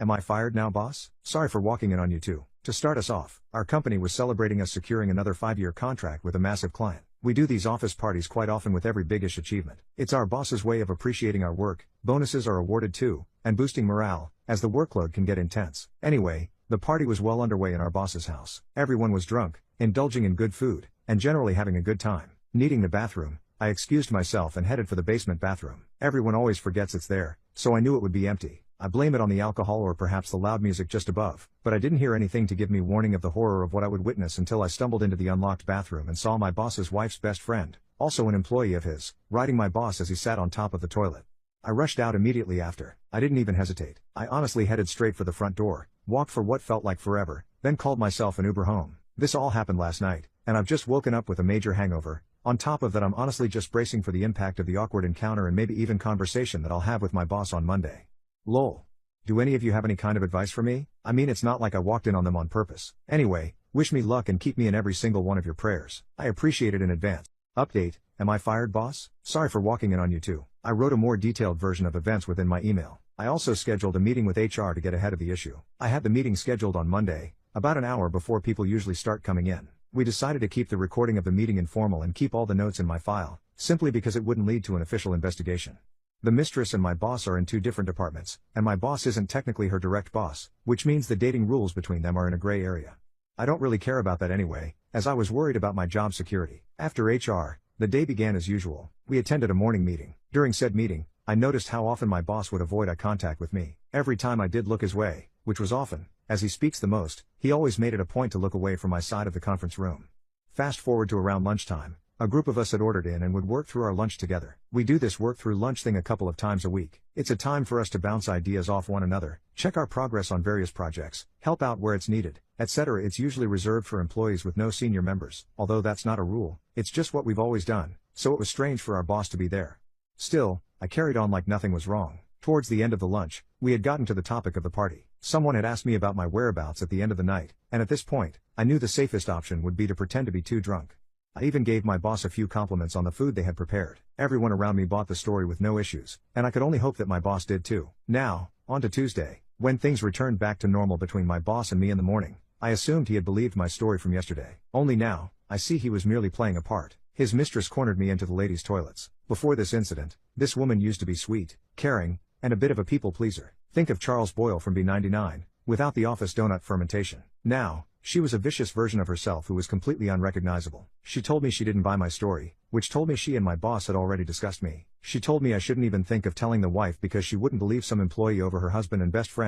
Am I fired now, boss? Sorry for walking in on you too. To start us off, our company was celebrating us securing another 5-year contract with a massive client. We do these office parties quite often with every biggish achievement. It's our boss's way of appreciating our work, bonuses are awarded too, and boosting morale, as the workload can get intense. Anyway, the party was well underway in our boss's house. Everyone was drunk, indulging in good food, and generally having a good time. Needing the bathroom, I excused myself and headed for the basement bathroom. Everyone always forgets it's there, so I knew it would be empty. I blame it on the alcohol or perhaps the loud music just above, but I didn't hear anything to give me warning of the horror of what I would witness until I stumbled into the unlocked bathroom and saw my boss's wife's best friend, also an employee of his, riding my boss as he sat on top of the toilet. I rushed out immediately after. I didn't even hesitate. I honestly headed straight for the front door, walked for what felt like forever, then called myself an Uber home. This all happened last night, and I've just woken up with a major hangover. On top of that, I'm honestly just bracing for the impact of the awkward encounter and maybe even conversation that I'll have with my boss on Monday. Lol. Do any of you have any kind of advice for me? I mean, it's not like I walked in on them on purpose. Anyway, wish me luck and keep me in every single one of your prayers. I appreciate it in advance. Update, am I fired, boss? Sorry for walking in on you too. I wrote a more detailed version of events within my email. I also scheduled a meeting with HR to get ahead of the issue. I had the meeting scheduled on Monday, about an hour before people usually start coming in. We decided to keep the recording of the meeting informal and keep all the notes in my file, simply because it wouldn't lead to an official investigation. The mistress and my boss are in 2 different departments, and my boss isn't technically her direct boss, which means the dating rules between them are in a gray area. I don't really care about that anyway, as I was worried about my job security. After HR, the day began as usual. We attended a morning meeting. During said meeting, I noticed how often my boss would avoid eye contact with me. Every time I did look his way, which was often, as he speaks the most, he always made it a point to look away from my side of the conference room. Fast forward to around lunchtime. A group of us had ordered in and would work through our lunch together. We do this work through lunch thing a couple of times a week. It's a time for us to bounce ideas off one another, check our progress on various projects, help out where it's needed, etc. It's usually reserved for employees with no senior members, although that's not a rule, it's just what we've always done, so it was strange for our boss to be there. Still, I carried on like nothing was wrong. Towards the end of the lunch, we had gotten to the topic of the party. Someone had asked me about my whereabouts at the end of the night, and at this point, I knew the safest option would be to pretend to be too drunk. I even gave my boss a few compliments on the food they had prepared. Everyone around me bought the story with no issues, and I could only hope that my boss did too. Now, on to Tuesday. When things returned back to normal between my boss and me in the morning, I assumed he had believed my story from yesterday. Only now, I see he was merely playing a part. His mistress cornered me into the ladies' toilets. Before this incident, this woman used to be sweet, caring, and a bit of a people pleaser. Think of Charles Boyle from B99, without the office donut fermentation. Now, she was a vicious version of herself who was completely unrecognizable. She told me she didn't buy my story, which told me she and my boss had already discussed me. She told me I shouldn't even think of telling the wife because she wouldn't believe some employee over her husband and best friend.